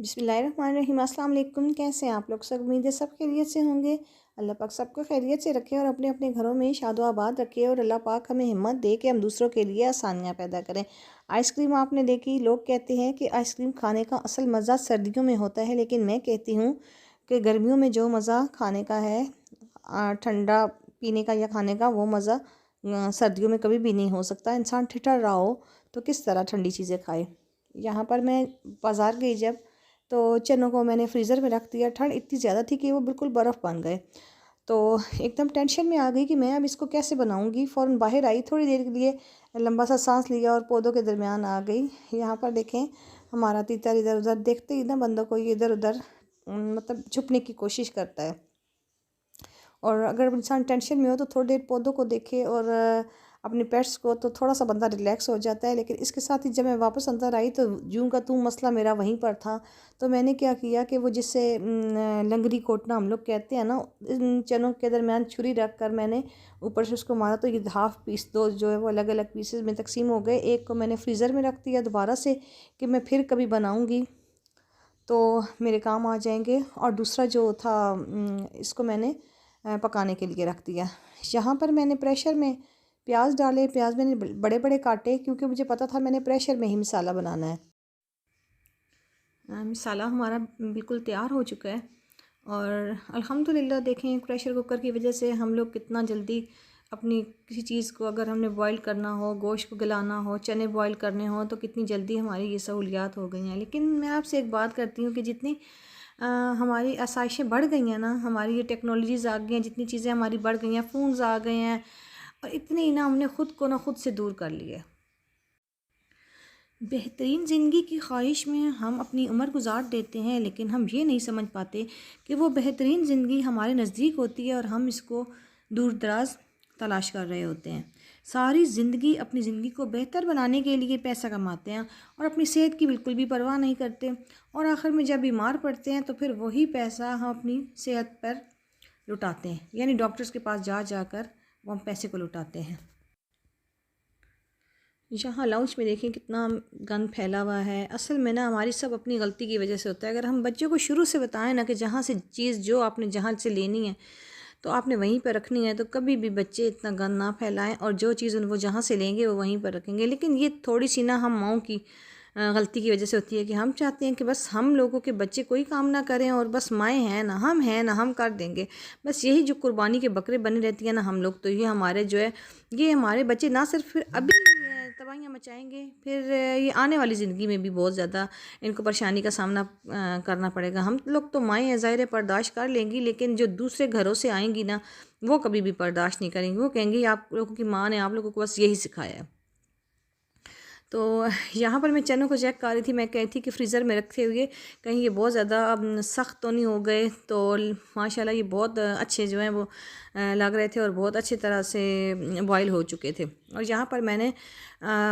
बिस्मिल्लाहिर्रहमानिर्रहीम। अस्सलाम वालेकुम। कैसे हैं आप लोग? सब उम्मीद है सब खैरियत से होंगे। अल्लाह पाक सबको खैरियत से रखे और अपने अपने घरों में शादो आबाद रखे और अल्लाह पाक हमें हिम्मत दे कि हम दूसरों के लिए आसानियाँ पैदा करें। आइसक्रीम आपने देखी, लोग कहते हैं कि आइसक्रीम खाने का असल मज़ा सर्दियों में होता है, लेकिन मैं कहती हूँ कि गर्मियों में जो मज़ा खाने का है, ठंडा पीने का या खाने का, वो मज़ा सर्दियों में कभी भी नहीं हो सकता। इंसान ठिठुर रहा हो तो किस तरह ठंडी चीज़ें खाए। यहाँ पर मैं बाज़ार गई जब, तो चनों को मैंने फ्रीज़र में रख दिया। ठंड इतनी ज़्यादा थी कि वो बिल्कुल बर्फ़ बन गए। तो एकदम टेंशन में आ गई कि मैं अब इसको कैसे बनाऊंगी। फ़ौरन बाहर आई, थोड़ी देर के लिए लंबा सा सांस लिया और पौधों के दरमियान आ गई। यहाँ पर देखें, हमारा तीतर इधर उधर देखते ही ना बंदों को ये इधर उधर मतलब छुपने की कोशिश करता है। और अगर इंसान टेंशन में हो तो थोड़ी देर पौधों को देखे और अपने पेट्स को, तो थोड़ा सा बंदा रिलैक्स हो जाता है। लेकिन इसके साथ ही जब मैं वापस अंदर आई तो यूं का तूं मसला मेरा वहीं पर था। तो मैंने क्या किया कि वो जिससे लंगरी कोटना हम लोग कहते हैं ना, इन चनों के दरमियान छुरी रख कर मैंने ऊपर से उसको मारा, तो ये हाफ़ पीस दो जो है वो अलग अलग पीसेस में तकसीम हो गए। एक को मैंने फ्रीज़र में रख दिया दोबारा से कि मैं फिर कभी बनाऊँगी तो मेरे काम आ जाएंगे, और दूसरा जो था इसको मैंने पकाने के लिए रख दिया। यहाँ पर मैंने प्रेशर में प्याज डाले। प्याज मैंने बड़े बड़े काटे क्योंकि मुझे पता था मैंने प्रेशर में ही मसाला बनाना है। मसाला हमारा बिल्कुल तैयार हो चुका है और अल्हम्दुलिल्लाह देखें, प्रेशर कुकर की वजह से हम लोग कितना जल्दी अपनी किसी चीज़ को, अगर हमने बॉईल करना हो, गोश्त को गलाना हो, चने बॉईल करने हो, तो कितनी जल्दी हमारी ये सहूलियात हो गई हैं। लेकिन मैं आपसे एक बात करती हूँ कि जितनी हमारी आसाइशें बढ़ गई हैं ना, हमारी ये टेक्नोलॉजीज़ आ गई हैं, जितनी चीज़ें हमारी बढ़ गई हैं, फ़ोन्स आ गए हैं, और इतने ही ना हमने ख़ुद को ना खुद से दूर कर लिए। बेहतरीन ज़िंदगी की ख्वाहिश में हम अपनी उम्र गुजार देते हैं, लेकिन हम ये नहीं समझ पाते कि वो बेहतरीन ज़िंदगी हमारे नज़दीक होती है और हम इसको दूर दराज तलाश कर रहे होते हैं। सारी ज़िंदगी अपनी ज़िंदगी को बेहतर बनाने के लिए पैसा कमाते हैं और अपनी सेहत की बिल्कुल भी परवाह नहीं करते, और आखिर में जब बीमार पड़ते हैं तो फिर वही पैसा हम अपनी सेहत पर लुटाते हैं, यानी डॉक्टर्स के पास जा जाकर वो हम पैसे को लुटाते हैं। यहाँ लाउंज में देखें कितना गंद फैला हुआ है। असल में ना हमारी सब अपनी गलती की वजह से होता है। अगर हम बच्चों को शुरू से बताएं ना कि जहाँ से चीज़ जो आपने जहाँ से लेनी है तो आपने वहीं पर रखनी है, तो कभी भी बच्चे इतना गंद ना फैलाएं, और जो चीज़ वो जहाँ से लेंगे वो वहीं पर रखेंगे। लेकिन ये थोड़ी सी ना हम माँओं की गलती की वजह से होती है कि हम चाहते हैं कि बस हम लोगों के बच्चे कोई काम ना करें, और बस माएँ हैं ना हम कर देंगे। बस यही जो कुर्बानी के बकरे बने रहती है ना हम लोग, तो ये हमारे जो है, ये हमारे बच्चे ना सिर्फ फिर अभी तबाहियाँ मचाएंगे, फिर ये आने वाली ज़िंदगी में भी बहुत ज़्यादा इनको परेशानी का सामना करना पड़ेगा। हम लोग तो माएँ हैं, ज़ाहिर है बर्दाश्त कर लेंगी, लेकिन जो दूसरे घरों से आएंगी ना, वो कभी भी बर्दाश्त नहीं करेंगी। वो कहेंगी आप लोगों की माँ ने आप लोगों को बस यही सिखाया है। तो यहाँ पर मैं चनों को चेक कर रही थी। मैं कही थी कि फ्रीज़र में रखे हुए कहीं ये बहुत ज़्यादा सख्त तो नहीं हो गए। तो माशाल्लाह ये बहुत अच्छे जो हैं वो लग रहे थे और बहुत अच्छी तरह से बॉईल हो चुके थे। और यहाँ पर मैंने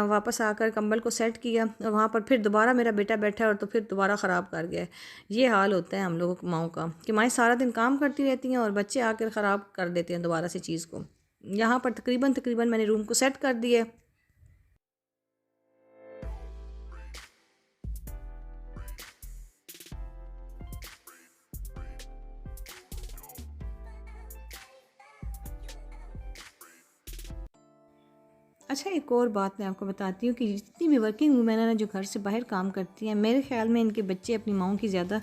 वापस आकर कंबल को सेट किया, और वहाँ पर फिर दोबारा मेरा बेटा बैठा और तो फिर दोबारा ख़राब कर गया। ये हाल होता है हम लोगों की माओं का कि माएँ सारा दिन काम करती रहती हैं और बच्चे आकर ख़राब कर देते हैं दोबारा से चीज़ को। यहाँ पर तकरीबन मैंने रूम को सेट कर दिया। अच्छा, एक और बात मैं आपको बताती हूँ कि जितनी भी वर्किंग वूमेन है ना, जो घर से बाहर काम करती हैं, मेरे ख़्याल में इनके बच्चे अपनी माँओं की ज़्यादा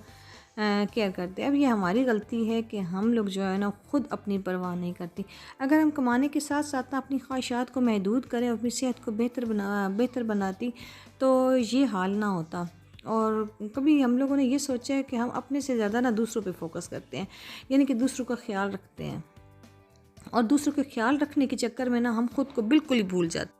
केयर करते हैं। अब ये हमारी गलती है कि हम लोग जो है ना ख़ुद अपनी परवाह नहीं करती। अगर हम कमाने के साथ साथ ना अपनी ख्वाहिशात को महदूद करें और अपनी सेहत को बेहतर बनाती, तो ये हाल ना होता। और कभी हम लोगों ने ये सोचा है कि हम अपने से ज़्यादा ना दूसरों पे फोकस करते हैं, यानी कि दूसरों का ख्याल रखते हैं, और दूसरों के ख्याल रखने के चक्कर में ना हम खुद को बिल्कुल ही भूल जाते।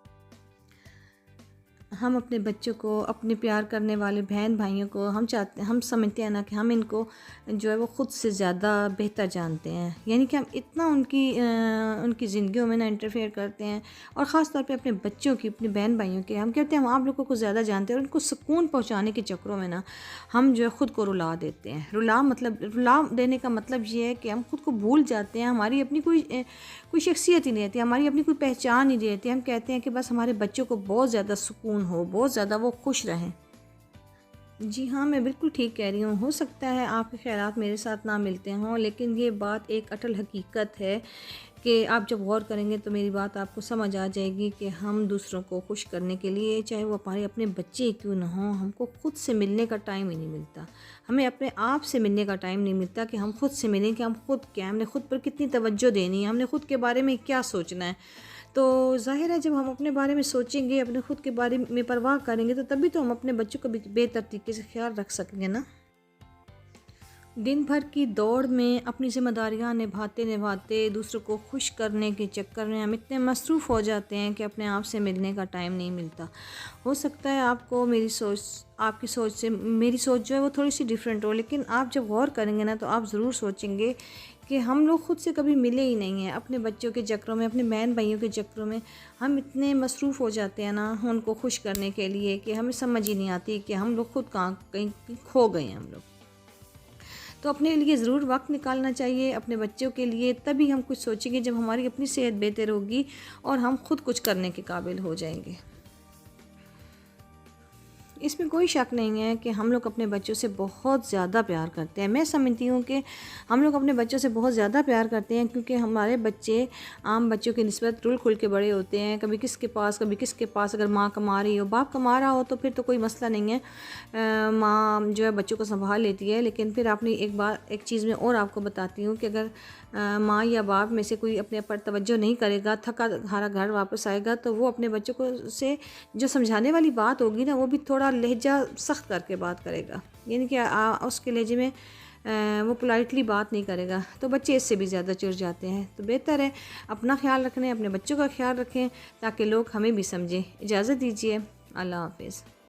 हम अपने बच्चों को, अपने प्यार करने वाले बहन भाइयों को हम समझते हैं ना कि हम इनको जो है वो ख़ुद से ज़्यादा बेहतर जानते हैं, यानी कि हम इतना उनकी ज़िंदगियों में ना इंटरफेयर करते हैं, और ख़ास तौर पे अपने बच्चों की, अपने बहन भाइयों के हम कहते हैं हम आप लोगों को ज़्यादा जानते हैं, और उनको सुकून पहुँचाने के चक्करों में ना हम जो है ख़ुद को रुला देते हैं। रुला देने का मतलब ये है कि हम ख़ुद को भूल जाते हैं। हमारी अपनी कोई शख्सियत ही नहीं रहती, हमारी अपनी कोई पहचान ही नहीं रहती। हम कहते हैं कि बस हमारे बच्चों को बहुत ज़्यादा सुकून हो, बहुत ज़्यादा वो खुश रहें। जी हाँ, मैं बिल्कुल ठीक कह रही हूँ। हो सकता है आपके ख़्यालात मेरे साथ ना मिलते हों, लेकिन ये बात एक अटल हकीकत है कि आप जब गौर करेंगे तो मेरी बात आपको समझ आ जाएगी कि हम दूसरों को खुश करने के लिए, चाहे वो हमारे अपने बच्चे क्यों ना हों, हमको खुद से मिलने का टाइम ही नहीं मिलता। हमें अपने आप से मिलने का टाइम नहीं मिलता कि हम खुद से मिलें, कि हम खुद क्या है, हमने खुद पर कितनी तवज्जो देनी है, हमने खुद के बारे में क्या सोचना है। तो ज़ाहिर है जब हम अपने बारे में सोचेंगे, अपने खुद के बारे में परवाह करेंगे, तो तभी तो हम अपने बच्चों का भी बेहतर तरीके से ख्याल रख सकेंगे ना। दिन भर की दौड़ में अपनी ज़िम्मेदारियाँ निभाते निभाते दूसरों को खुश करने के चक्कर में हम इतने मसरूफ़ हो जाते हैं कि अपने आप से मिलने का टाइम नहीं मिलता। हो सकता है आपको मेरी सोच, आपकी सोच से मेरी सोच जो है वो थोड़ी सी डिफरेंट हो, लेकिन आप जब गौर करेंगे ना तो आप ज़रूर सोचेंगे कि हम लोग खुद से कभी मिले ही नहीं हैं। अपने बच्चों के चक्करों में, अपने बहन भाइयों के चक्करों में हम इतने मसरूफ़ हो जाते हैं ना उनको खुश करने के लिए, कि हमें समझ ही नहीं आती कि हम लोग खुद कहाँ कहीं खो गए हैं हम लोग। तो अपने लिए ज़रूर वक्त निकालना चाहिए, अपने बच्चों के लिए। तभी हम कुछ सोचेंगे जब हमारी अपनी सेहत बेहतर होगी और हम खुद कुछ करने के काबिल हो जाएंगे। इसमें कोई शक नहीं है कि हम लोग अपने बच्चों से बहुत ज़्यादा प्यार करते हैं। मैं समझती हूँ कि हम लोग अपने बच्चों से बहुत ज़्यादा प्यार करते हैं, क्योंकि हमारे बच्चे आम बच्चों की निस्बत रुल खुल के बड़े होते हैं। कभी किसके पास, कभी किसके पास। अगर माँ कमा रही हो, बाप कमा रहा हो तो फिर तो कोई मसला नहीं है, माँ जो है बच्चों को संभाल लेती है। लेकिन फिर आपने एक चीज़ में और आपको बताती हूँ कि अगर माँ या बाप में से कोई अपने पर तवज्जो नहीं करेगा, थका हारा घर वापस आएगा, तो वो अपने बच्चों को से जो समझाने वाली बात होगी ना, वो भी थोड़ा लहजा सख्त करके बात करेगा। यानी कि उसके लहजे में वो पोलाइटली बात नहीं करेगा, तो बच्चे इससे भी ज़्यादा चिढ़ जाते हैं। तो बेहतर है अपना ख्याल रखने, अपने बच्चों का ख्याल रखें, ताकि लोग हमें भी समझें। इजाज़त दीजिए, अल्लाह हाफ़िज़।